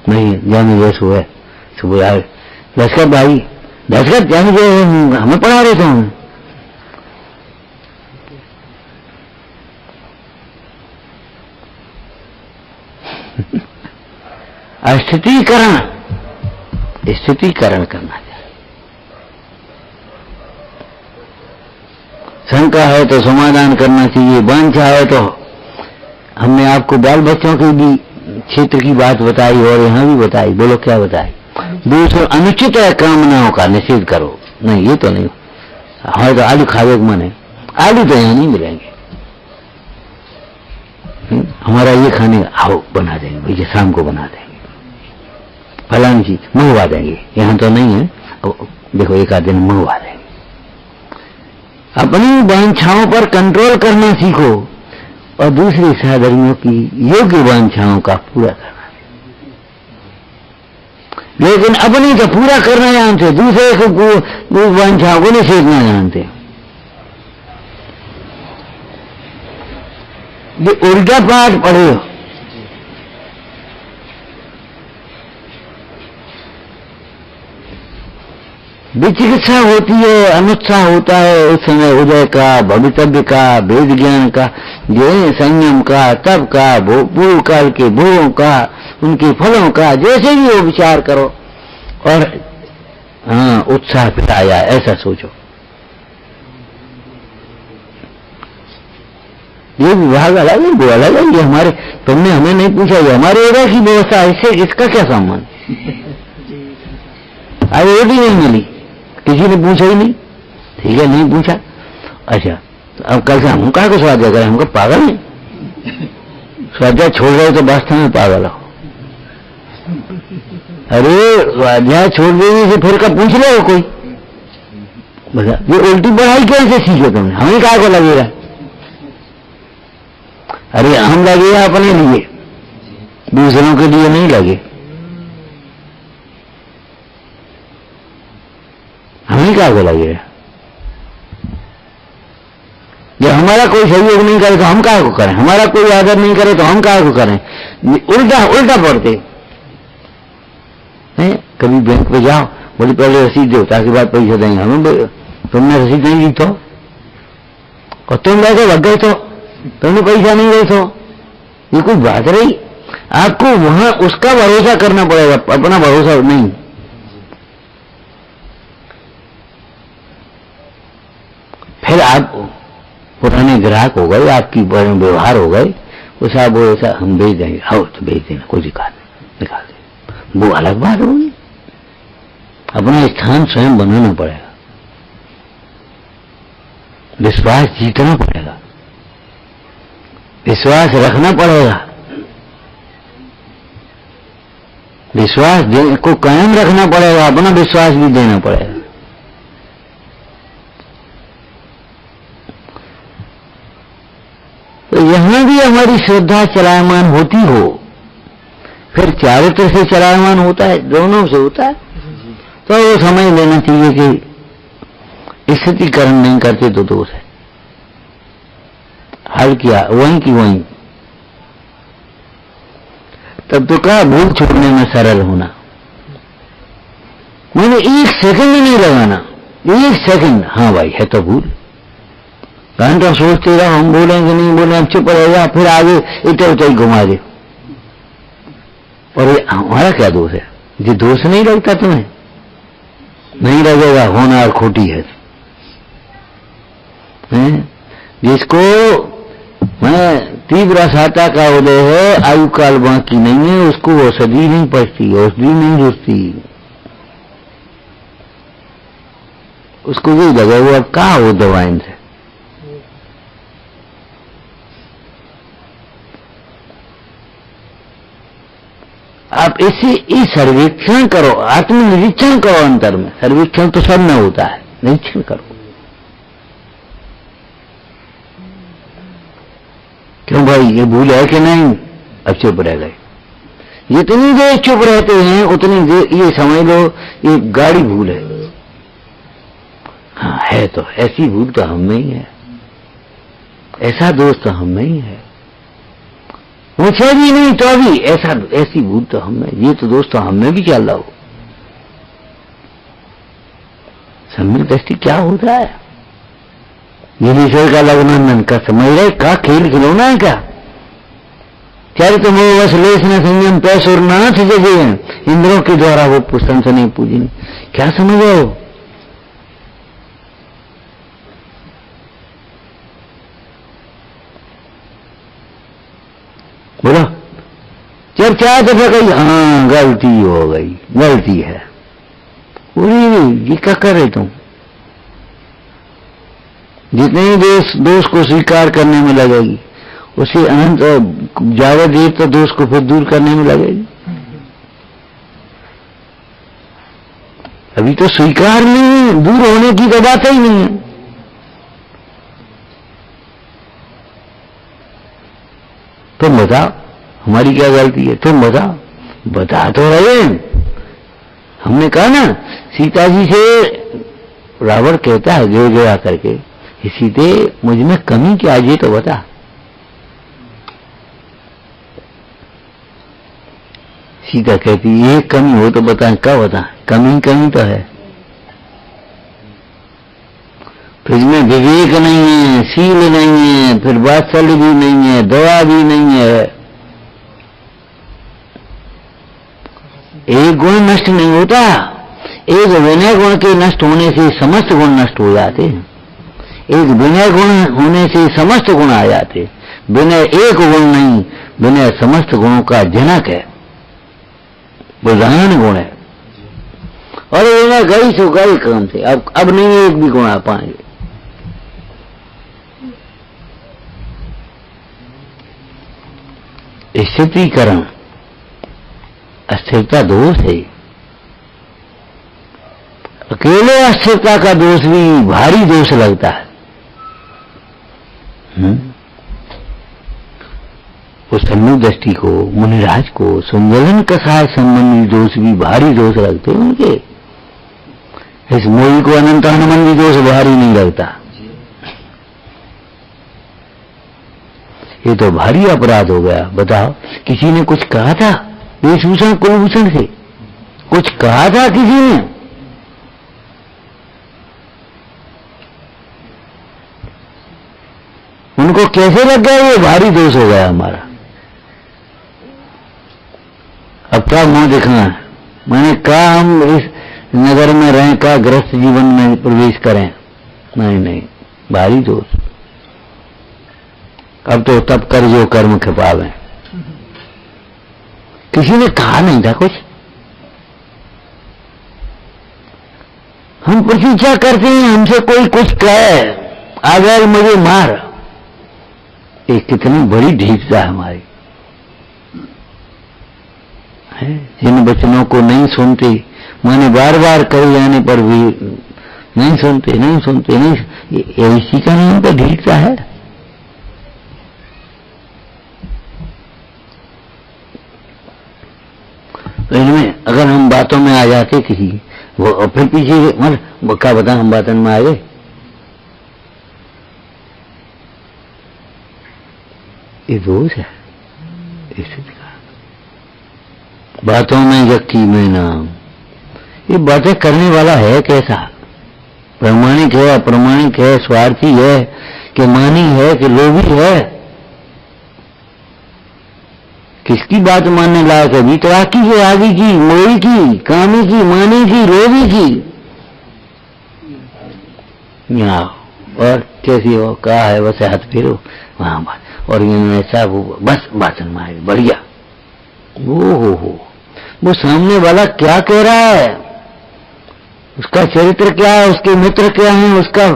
नहीं जाने जैसे हुआ सुबह यार दस्तखत भाई, दस्तखत जाने जो हमें पढ़ा रहे थे हमें। स्थितिकरण करना चाहिए। शंका है तो समाधान करना चाहिए, वांछा है तो हमने आपको बाल बच्चों के भी क्षेत्र की बात बताई और यहाँ भी बताई। बोलो क्या बताई? दूसरों अनुचित है कामनाओं का निषेध करो। नहीं, ये तो नहीं। हमारे तो आलू खावे का मन है, आलू तो यहाँ नहीं मिलेंगे। हमारा ये खाने आओ बना देंगे भैया, शाम को बना देंगे, फलानी चीज मंगवा देंगे, यहाँ तो नहीं है, देखो एक आध दिन मंगवा देंगे। अपनी वांछाओं पर कंट्रोल करना सीखो और दूसरे सहधर्मियों की योग्य वांछाओं का पूरा करना। लेकिन अपनी तो पूरा करना जानते, दूसरे को वांछाओं को निषेधना जानते। ये उल्टा पाठ पढ़े हो। विचिकित्सा होती है, अनुत्साह होता है उस समय उदय का, भवितव्य का, वेद ज्ञान का, जो है संयम का, तप का, पूर्व काल के भोगों का, उनके फलों का, जैसे भी वो विचार करो और हाँ उत्साह फिर आया, ऐसा सोचो। ये विभाग अलग है, वो अलग है, ये हमारे, तुमने हमें नहीं पूछा, ये हमारे एरिया की व्यवस्था, इससे इसका क्या संबंध? अरे वो भी नहीं मिली, किसी ने पूछा ही नहीं। ठीक है, नहीं पूछा। अच्छा, अब कल से हम कहा को स्वाध्याय करें? हमको पागल है? स्वाध्याय छोड़ रहे तो वास्तव में पागल हो। अरे स्वाध्याय छोड़ देने से फिर कब पूछ रहे हो कोई? बोला ये उल्टी पढ़ाई कैसे सीखे तुमने? हमें कहा को लगेगा? अरे हम लगेगा अपने लिए, दूसरों के लिए नहीं लगे। हमें क्या को लगेगा? जब हमारा कोई सहयोग नहीं करे तो हम क्या को करें? हमारा कोई आदर नहीं करे तो हम क्या को करें? उल्टा उल्टा पढ़ते हैं। कभी बैंक पे जाओ, बोले पहले रसीद दो ताकि बाद पैसा देंगे। हमें तुमने रसीद नहीं दी तो, और तुम लेके लग गए तो तुमने पैसा नहीं दे तो ये कोई बात रही? आपको वहां उसका भरोसा करना पड़ेगा, अपना भरोसा नहीं। फिर आप पुराने ग्राहक हो गए, आपकी व्यवहार हो गए, वो साहब ऐसा हम भेज देंगे, आओ तो भेज देना, कोई दिक्कत नहीं, निकाल दे, वो अलग बात होगी। अपना स्थान स्वयं बनाना पड़ेगा, विश्वास जीतना पड़ेगा, विश्वास रखना पड़ेगा, विश्वास को कायम रखना पड़ेगा, अपना विश्वास भी देना पड़ेगा। तो यहां भी हमारी श्रद्धा चलायमान होती हो, फिर चारित्र से चलायमान होता है, दोनों से होता है। तो वो समझ लेना चाहिए कि स्थितिकरण नहीं करते तो दोष है। हल किया वहीं की वहीं, तब तो कहा भूल छोड़ने में सरल होना, मैंने एक सेकंड नहीं लगाना, एक सेकंड, हाँ भाई है तो भूल, घंटा सोचते रहो हम बोलेंगे नहीं बोलेंगे, चुप रहेगा, फिर आगे इधर उधर घुमा दे। और ये हमारा क्या दोष है? ये दोष नहीं लगता तुम्हें? नहीं लगेगा, होनहार खोटी है। जिसको मैं तीव्र आशाता का उदय है, आयु काल बाकी नहीं है, उसको औषधि नहीं पचती, औषधि नहीं जुटती, उसको यही लगे वो अब कहा हो दवाइन से। आप इस सर्वेक्षण करो, आत्मनिरीक्षण करो अंतर में। सर्वेक्षण तो सब में होता है, निरीक्षण करो। क्यों भाई ये भूल है कि नहीं? अब चुप रह गए। जितनी देर चुप रहते हैं उतनी देर ये समझ लो ये गाड़ी भूल है। हाँ है, तो ऐसी भूल तो हम में ही है, ऐसा दोष तो हम में ही है। मुझे भी नहीं तो भी ऐसी भूल तो हम में, ये तो दोष तो हम में भी चल रहा हो। सम्यक दृष्टि क्या होता है? ये विषय का लग्नंदन का समझ रहे का खेल खिलौना है क्या? चरित मोह वश लेश न संयम पैस और नाथ जगे इंद्रों के द्वारा वो पुस्तक नहीं पूजनी, क्या समझ रहे हो? अगर चाहे तो फिर कही हाँ गलती हो गई, गलती है, पूरी ये क्या कर रहे तुम? जितने ही दोष को स्वीकार करने में लगेगी, उसी अनंत ज्यादा देर तो दोष को फिर दूर करने में लगेगी। अभी तो स्वीकार नहीं है, दूर होने की तो बात ही नहीं है। तुम बताओ हमारी क्या गलती है, तुम बताओ। बता तो रहे हैं, हमने कहा ना सीता जी से रावण कहता है गिर गया करके, सीते मुझ में कमी क्या है ये तो बता। सीता कहती ये कमी हो तो बता, क्या बता? कमी कमी तो है, फिर में विवेक नहीं है, शील नहीं है, फिर वात्सल्य भी नहीं है, दया भी नहीं है। एक गुण नष्ट नहीं होता, एक विनय गुण के नष्ट होने से समस्त गुण नष्ट हो जाते हैं। एक विनय गुण होने से समस्त गुण आ जाते। विनय एक गुण नहीं, विनय समस्त गुणों का जनक है, प्रधान गुण है। और विनय गई सो गई काम से, अब नहीं एक भी गुण आ पाएंगे। स्थितीकरण अस्थिरता दोष है। अकेले अस्थिरता का दोष भी भारी दोष लगता है। उस सम्यक दृष्टि को, मुनिराज को संजलन कसाय संबंधी दोष भी भारी दोष लगते हैं उनके। इस मोही को अनंत संबंधी दोष भारी नहीं लगता। ये तो भारी अपराध हो गया। बताओ, किसी ने कुछ कहा था वेशभूषण कुलभूषण से? कुछ कहा था किसी ने? उनको कैसे लग गया ये भारी दोष हो गया हमारा। अब क्या मुंह दिखना है? मैंने कहा हम इस नगर में रहें, का गृहस्थ जीवन में प्रवेश करें? नहीं नहीं, भारी दोष। अब तो तब कर जो कर्म खपावे। किसी ने कहा नहीं था कुछ। हम प्रतीक्षा करते हैं हमसे कोई कुछ कहे, अगर मुझे मार। ये कितनी बड़ी ढीठता है हमारी। जिन वचनों को नहीं सुनते, मैंने बार बार कर जाने पर भी नहीं सुनते, नहीं सुनते, नहीं। इसी का नाम तो ढीठता है। तो इनमें अगर हम बातों में आ जाते किसी, वो और फिर पीछे मतलब क्या बता, हम बातों में आ गए। ये दोष है स्थिति का। बातों में यक्की में नाम। ये बातें करने वाला है कैसा? प्रामाणिक है, अप्रामाणिक है, स्वार्थी है कि मानी है कि लोभी है? किसकी बात मानने लायक है? वितराकी की, आदि की, मोही की, कामी की, मानी की, लोभी की। यहाँ और कैसी हो, कहा है बस हाथ फेरो वहां बात, और इन्होंने ऐसा वो बस भाषण में आए बढ़िया। हो वो सामने वाला क्या कह रहा है, उसका चरित्र क्या है, उसके मित्र क्या है, उसका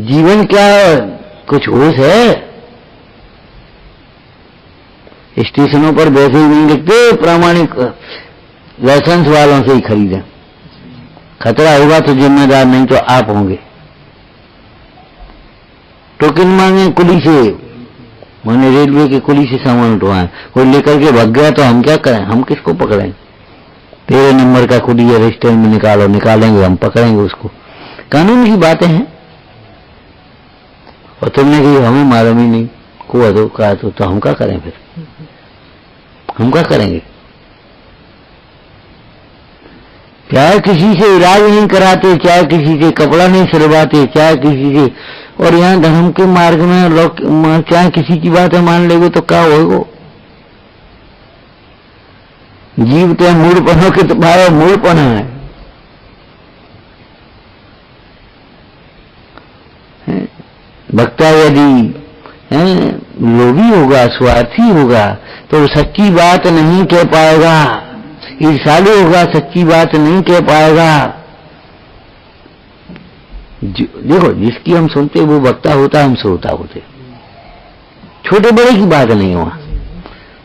जीवन क्या है, कुछ होश है? स्टेशनों पर वैसे ही नहीं लिखते, प्रामाणिक लाइसेंस वालों से ही खरीदें। खतरा होगा तो जिम्मेदार नहीं तो आप होंगे। टोकन मांगे कुली से, मैंने रेलवे की कुली से सामान उठवाए, कोई लेकर के भाग गया तो हम क्या करें? हम किसको पकड़ें? तेरे नंबर का कुली या रजिस्टर में निकालो, निकालेंगे हम, पकड़ेंगे उसको। कानून की बातें हैं। और तुमने कही हमें मालूम ही नहीं को दो कहा तो हम क्या करें? फिर हम क्या करेंगे? चाहे किसी से इलाज नहीं कराते, चाहे किसी से कपड़ा नहीं सिलवाते, चाहे किसी से, और यहाँ धर्म के मार्ग में लोग चाहे किसी की बात मान लेंगे तो क्या होगा? जीव तो मूढ़पनों के तो भाव मूढ़पन है। वक्ता यदि लोभी होगा, स्वार्थी होगा, तो सच्ची बात नहीं कह पाएगा, ईर्ष्यालु होगा, सच्ची बात नहीं कह पाएगा। देखो, जिसकी हम सुनते वो वक्ता होता, हम श्रोता होते, छोटे बड़े की बात नहीं हुआ।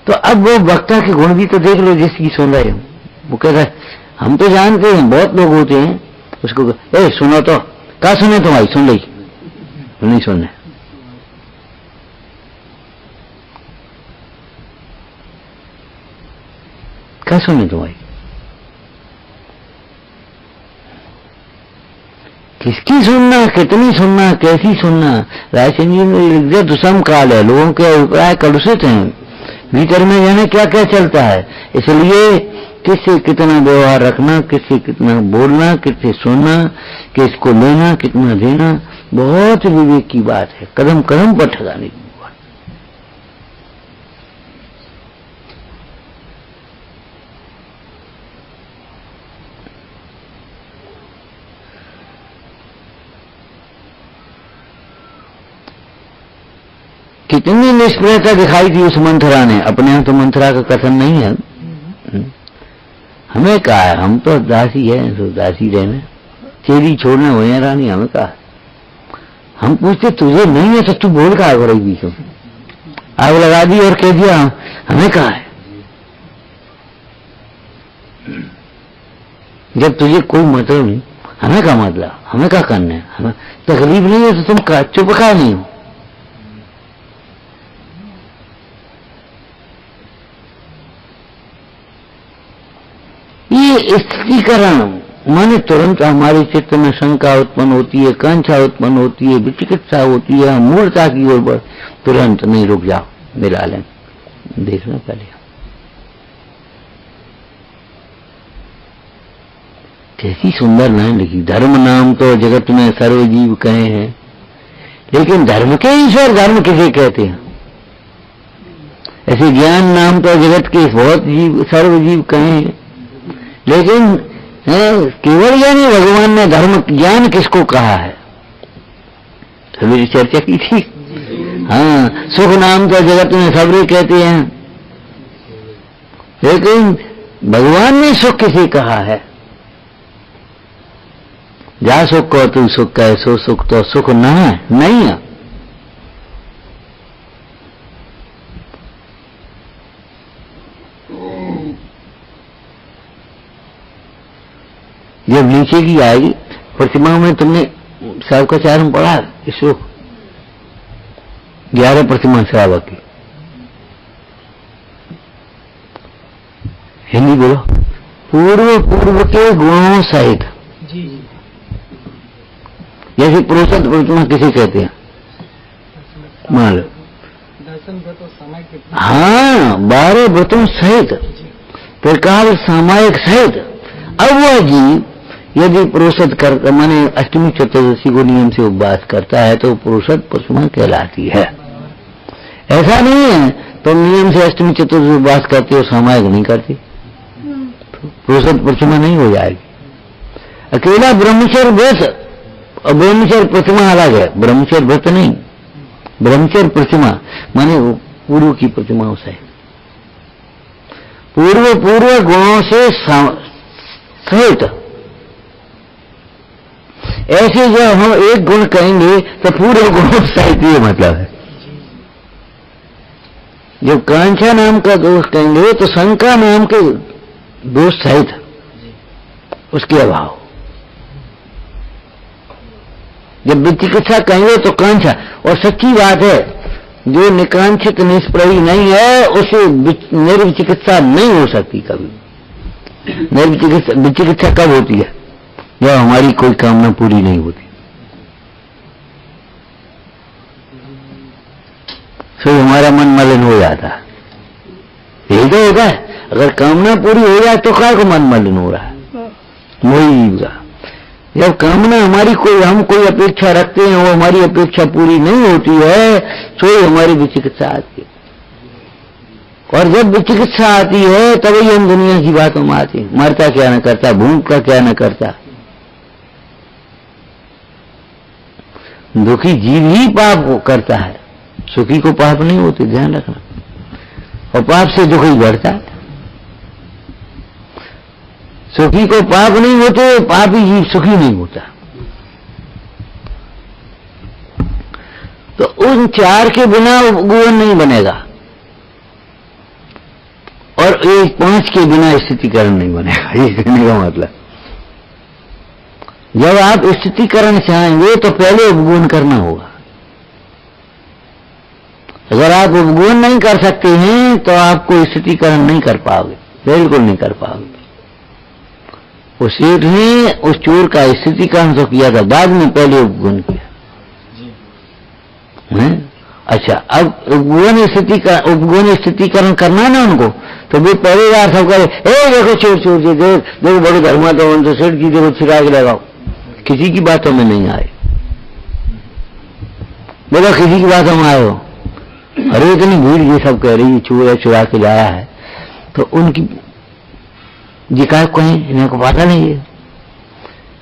तो अब वो वक्ता के गुण भी तो देख लो, जिसकी सुन रहे हो। वो कहता है हम तो जानते हैं, बहुत लोग होते हैं उसको, ए सुनो तो, क्या सुने तुम्हारी, सुन ली नहीं सुनने, क्या सुने तुम्हारी, किसकी सुनना, कितनी सुनना, कैसी सुनना। रायसेन जी ने लिख दिया दुष्म काल है, लोगों के अभिप्राय कलुषित हैं, भीतर में जाने क्या क्या चलता है। इसलिए किससे कितना व्यवहार रखना, किससे कितना बोलना, किससे सुनना, किसको लेना, कितना देना, बहुत विवेक की बात है, कदम कदम पर ठगाने की बात। कितनी निष्प्रियता दिखाई थी उस मंथरा ने, अपने यहाँ तो मंथरा का कथन नहीं है, हमें कहा है, हम तो दासी है, तो दासी रहना, चेरी छोड़ना हुए हैं रानी, हमें कहा। हम पूछते तुझे नहीं है तो तू बोल का आग रही बीच में, आग लगा दी और कह दिया हमें कहा है। जब तुझे कोई मतलब नहीं, हमें क्या मतलब, हमें क्या करना है, हमें तकलीफ नहीं है तो तुम चुप का नहीं हो। ये स्थिरीकरण माने तुरंत हमारे चित्त में शंका उत्पन्न होती है, कांक्षा उत्पन्न होती है, विचिकित्सा होती है, मूर्ता की ओर बढ़, तुरंत नहीं रुक जाओ, मिला लें, देखना पहले कैसी सुंदर लाइन लिखी। धर्म नाम तो जगत में सर्वजीव कहे हैं, लेकिन धर्म के ईश्वर धर्म किसे कहते हैं। ऐसे ज्ञान नाम तो जगत के बहुत जीव सर्वजीव कहे हैं, लेकिन केवल यानी भगवान ने धर्म ज्ञान किसको कहा है, सभी चर्चा की थी। हाँ, सुख नाम तो जगत में सबरे कहते हैं, लेकिन भगवान ने सुख किसे कहा है। जा सुख को तू सुख कहे, सो सुख तो सुख न है, नहीं है। जब नीचे की आएगी प्रतिमा में, तुमने श्रावक चार में पढ़ा इसको 11 प्रतिमा श्रावक की, हिंदी बोलो, पूर्व पूर्व के गुणों सहित। जैसे पुरुषोत्त प्रतिमा किसे कहते हैं, मान लो हाँ 12 व्रतों सहित, प्रकार सामायिक सहित। अब वह जीव यदि पुरुषोत्त करता माने अष्टमी चतुर्दशी को नियम से उपवास करता है तो पुरुषोत्त प्रतिमा कहलाती है। ऐसा नहीं है तो नियम से अष्टमी चतुर्दशी उपवास करते हो, सामायिक नहीं करती, पुरुषोत्त प्रतिमा नहीं हो जाएगी। अकेला ब्रह्मचर्य व्रत और ब्रह्मचर्य प्रतिमा अलग है, ब्रह्मचर्य व्रत नहीं, ब्रह्मचर्य प्रतिमा माने पूर्व की प्रतिमाओं से, पूर्व पूर्व गुणों से सहित। ऐसे जब हम एक गुण कहेंगे तो पूर्व गुणों सहित, ये मतलब है। जब कांक्षा नाम का दोष कहेंगे तो शंका नाम के दोष सहित, उसके अभाव। जब विचिकित्सा कहेंगे तो कांक्षा, और सच्ची बात है जो निकांक्षित निष्प्रयी नहीं है उसे निर्विचिकित्सा नहीं हो सकती कभी। विचिकित्सा कब होती है, जब हमारी कोई कामना पूरी नहीं होती, फिर हमारा मन मलिन हो जाता है। यही तो होता है, अगर कामना पूरी हो जाए तो क्या को मन मलिन हो रहा है, वही का। जब कामना हमारी कोई, हम कोई अपेक्षा रखते हैं, वो हमारी अपेक्षा पूरी नहीं होती है तो हमारी विचिकित्सा आती है। और जब विचिकित्सा आती है तभी हम दुनिया की बातों में आते हैं। मरता क्या न करता, भूखता क्या न करता। दुखी जीव ही पाप करता है, सुखी को पाप नहीं होते, ध्यान रखना। और पाप से दुख ही बढ़ता है। सुखी को पाप नहीं होते, पापी जीव सुखी नहीं होता। तो उन चार के बिना उपगुण नहीं बनेगा और एक पांच के बिना स्थितिकरण नहीं बनेगा। ये कहने का मतलब, जब आप स्थितिकरण चाहेंगे तो पहले उपगुण करना होगा। अगर आप उपगुण नहीं कर सकते हैं तो आपको स्थितिकरण नहीं कर पाओगे, बिल्कुल नहीं कर पाओगे। उस सेठ ने उस चोर का स्थितिकरण तो किया था, बाद में पहले उपगुण किया। अच्छा, अब उपगुण स्थितिकरण करना है ना उनको, तो वे पहले बार सब करे, देखो चोर चोर जी, देखो बड़े धर्मा तो उन तो सेठ जी देखो चिराग लगाओ। किसी की बातों में नहीं आए, बोला किसी की बातों में आए हो, अरे इतनी भीड़ ये सब कह रही है चोर है, चुरा के लाया है, तो उनकी जिकाय कहें, इन्हें को पता नहीं है।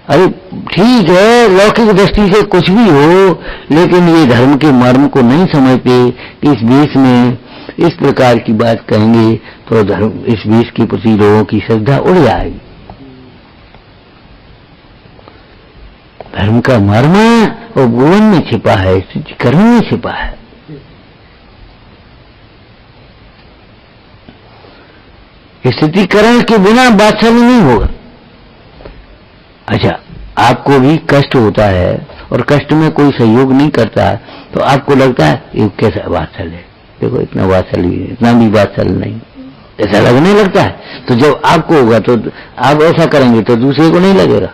अरे ठीक है, लौकिक दृष्टि से कुछ भी हो, लेकिन ये धर्म के मर्म को नहीं समझते कि इस देश में इस प्रकार की बात कहेंगे तो धर्म, इस देश के प्रति लोगों की श्रद्धा उड़ जाएगी। धर्म का मर्म उपगुण में छिपा है, स्थितिकरण में छिपा है। स्थितिकरण के बिना बादशाही नहीं होगा। अच्छा, आपको भी कष्ट होता है और कष्ट में कोई सहयोग नहीं करता है तो आपको लगता है ये कैसा वात्सल्य है, देखो इतना वात्सल्य, इतना भी वात्सल्य नहीं, ऐसा लगने लगता है। तो जब आपको होगा तो आप ऐसा करेंगे तो दूसरे को नहीं लगेगा।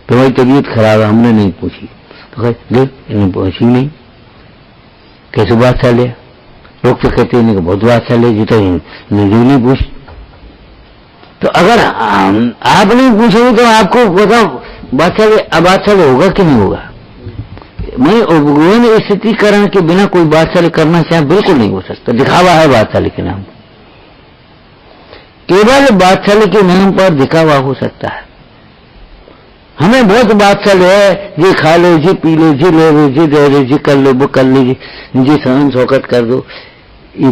तुम्हारी तबीयत खराब है, हमने नहीं पूछी, तो देख इन्हें पूछी नहीं, कैसे वात्सल्य, लोग तो कहते हैं बहुत वात्सल्य जी, तो नहीं पूछ। तो अगर आप नहीं पूछोगे तो आपको बताओ बादशाह होगा कि नहीं होगा। मैं उपगुण स्थितिकरण के बिना कोई बादशाह करना चाहे बिल्कुल नहीं हो सकता। दिखावा है बादशाह के नाम, केवल बादशाह के नाम पर दिखावा हो सकता है। हमें बहुत बादशाह है, जी खा लो, जी पी लो, जी ले लो, जी दे लो, जी कर लो, वो कर लो, जी सहन शौकत कर दो। ये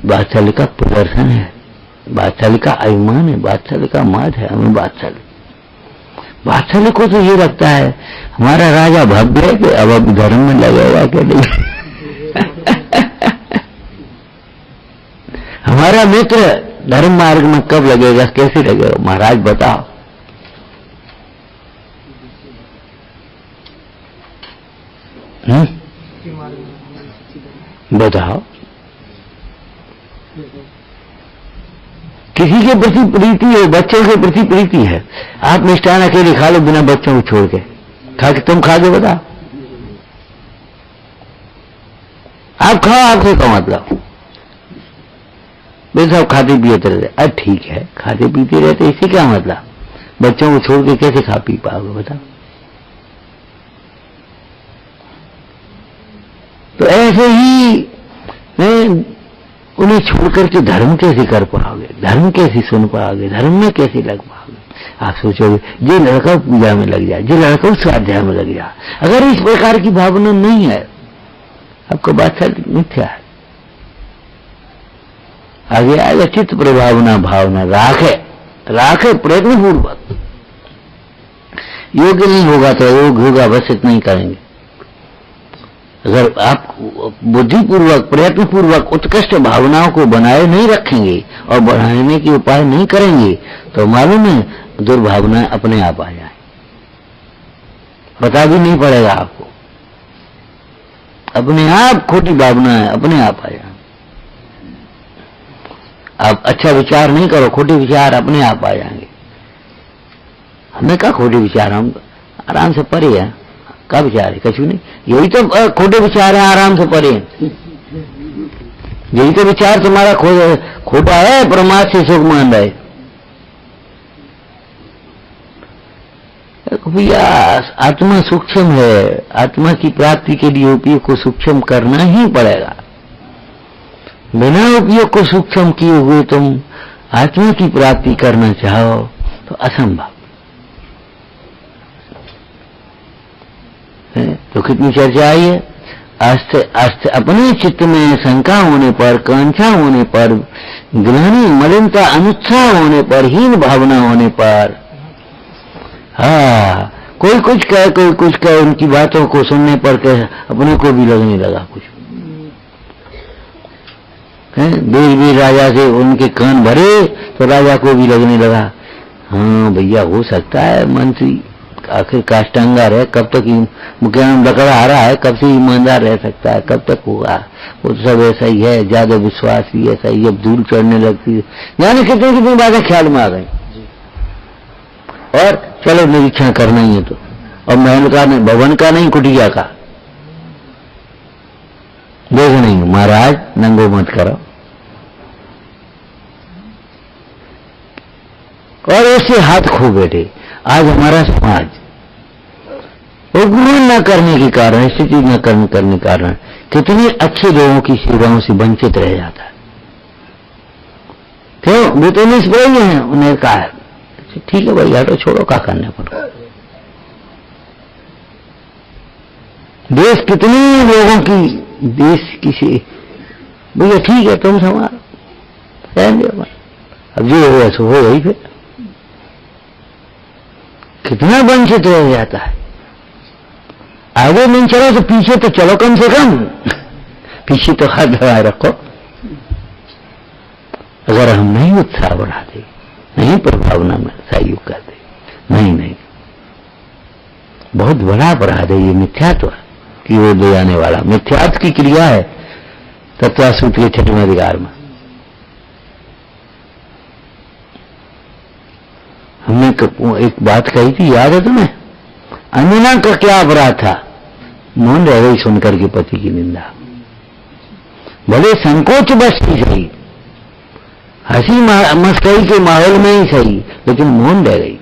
बादशाह का प्रदर्शन है, बादशाह का अभिमान है, बादशाह का माद है। हमें बादशाह को तो ये लगता है हमारा राजा भव्य है कि अब धर्म में लगेगा क्या नहीं। हमारा मित्र धर्म मार्ग में कब लगेगा, कैसे लगेगा, महाराज बताओ। बताओ, किसी के प्रति प्रीति है, बच्चों के प्रति प्रीति है, आप मिष्ठान अकेले खा लो बिना बच्चों को छोड़ के, खा के तुम खा के बताओ, आप खाओ, आपसे क्या मतलब। वे सब खाते पीते रहते, अब ठीक है खाते पीते रहते, इससे क्या मतलब, बच्चों को छोड़ के कैसे खा पी पाओगे बताओ। तो ऐसे ही उन्हें छोड़कर के धर्म कैसे कर पाओगे, धर्म कैसे सुन पाओगे, धर्म में कैसे लग पाओगे। आप सोचोगे ये लड़का पूजा में लग जाए, ये लड़का स्वाध्याय में लग जाए, अगर इस प्रकार की भावना नहीं है आपको बादशाह मिथ्या है। आगे आएगा चित्त प्रभावना, भावना राखे प्रयत्न पूर्वक, योग्य नहीं होगा तो योग होगा, अवश्य नहीं करेंगे। अगर आप बुद्धिपूर्वक प्रयत्नपूर्वक उत्कृष्ट भावनाओं को बनाए नहीं रखेंगे और बढ़ाने के उपाय नहीं करेंगे तो मालूम है दुर्भावनाएं अपने आप आ जाए, पता भी नहीं पड़ेगा आपको, अपने आप खोटी भावनाएं अपने आप आ जाए। आप अच्छा विचार नहीं करो, खोटे विचार अपने आप आ जाएंगे। हमें क्या खोटे विचार, हम आराम से परे हैं, क्या विचार है, कछु नहीं, यही तो खोटे विचार है, आराम से परे, यही तो विचार तुम्हारा खोटा है, परमात्मा से सुख मान रहे। भैया आत्मा सूक्ष्म है, आत्मा की प्राप्ति के लिए उपयोग को सूक्ष्म करना ही पड़ेगा। बिना उपयोग को सूक्ष्म किए हुए तुम आत्मा की प्राप्ति करना चाहो तो असंभव है। तो कितनी चर्चा आई है, आस्ते आस्ते अपने चित्त में शंका होने पर, कांक्षा होने पर, ग्लानि मलिनता अनुत्साह होने पर, हीन भावना होने पर, कोई कुछ कहे कोई कुछ कहे, उनकी बातों को सुनने पर कहे अपने को भी लगने लगा कुछ वीर राजा से उनके कान भरे तो राजा को भी लगने लगा, हाँ भैया हो सकता है मंत्री आखिर काष्टांगा रहे, कब तक मुकदमा लकड़ा आ रहा है, कब से ईमानदार रह सकता है, कब तक होगा, वो तो सब ऐसा ही है, ज्यादा विश्वास भी ऐसा ही, अब धूल चढ़ने लगती है, जाने कितनी कितनी बातें ख्याल में आ गई। और चलो निरीक्षण करना ही है तो, और महल का नहीं, भवन का नहीं, कुटिया का देख नहीं, महाराज नंगो मत करो। और ऐसे हाथ खो बैठे। आज हमारा समाज वो ग्रहण न करने के कारण, स्थिति न करने के कारण कितने अच्छे लोगों की सेवाओं से वंचित रह जाता है। क्यों? वो तो नहीं बोले हैं, उन्हें कहा है ठीक है भाई हटो छोड़ो, क्या करने पर। देश कितने लोगों की, देश किसी भैया ठीक है तुम संभालो, अब जो हो सो हो गई, फिर कितना वंचित रह जाता है। आगे नहीं चलो तो पीछे तो चलो, कम से कम पीछे तो हाथ दबाए रखो। अगर हम नहीं उत्साह बढ़ाते, नहीं प्रभावना में सहयोग करते, नहीं बहुत बड़ा अपराध है ये मिथ्यात्व की ओर ले जाने वाला। मिथ्यात्व की क्रिया है तत्वासूत्र के 6वें अधिकार में। हमने एक बात कही थी, याद है तुम्हें? अमीना का क्या अपराध था? मौन रह गई सुनकर के पति की निंदा। भले संकोच बस ही सही, हंसी मस्करी के माहौल में ही सही, लेकिन मौन रह गई।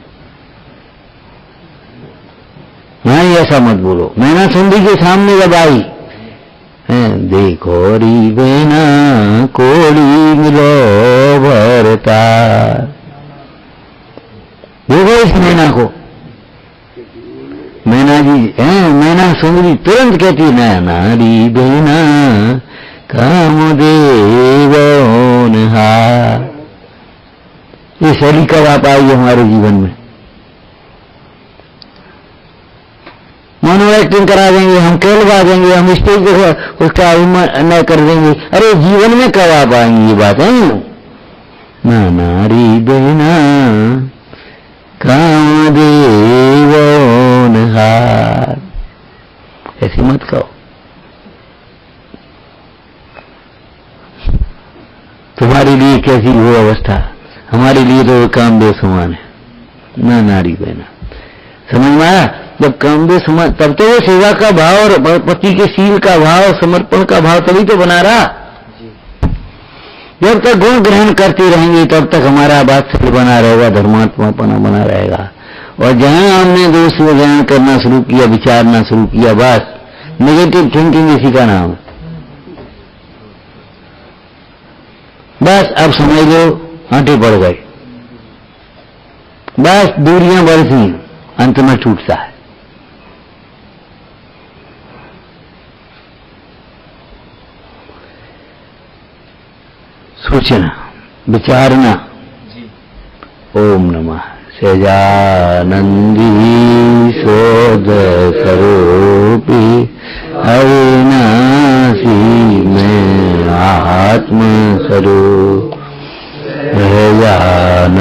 नहीं ऐसा मत बोलो। मैना सुंदी के सामने जब आई, देखो री बेना कोड़ी मिलो भरता, देखो इस मैना को, मैना जी मैना सुंदरी तुरंत कहती नारी बेना कामदेव होनहार। ये शैली कब आप आई हमारे जीवन में? मोनो एक्टिंग करा देंगे, हम केलवा देंगे, हम स्टेज पे उसका अभिनय कर देंगे। अरे जीवन में कब आप आएंगी ये बात है? नारी बेना कामदेव होनहार, ऐसी मत कहो। तुम्हारे लिए कैसी वो अवस्था, हमारे लिए तो कामदेव समान है। ना नारी बहना, समझ में आया? जब कामदेव समान, तब तो वो सेवा का भाव और पति के शील का भाव, समर्पण का भाव तभी तो बना रहा। जब तक गुण ग्रहण करते रहेंगे तब तक हमारा वात्सल्य बना रहेगा, धर्मात्मापना बना रहेगा। और जहां हमने दोष ग्रहण करना शुरू किया, विचारना शुरू किया, बस नेगेटिव थिंकिंग इसी का नाम है। बस अब समझ लो आंटे पड़ गए, बस दूरियां बढ़ती, अंत में टूटता है। सोचना, विचारना। ओम नमः सहजानंदी शोध स्वरूपी अविनाशी में आत्म स्वरूप, सहजानंदी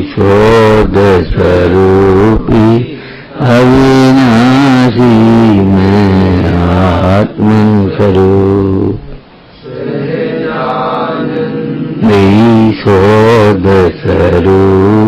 शोध स्वरूपी अविनाशी में आत्म स्वरूप, शोध स्वरूप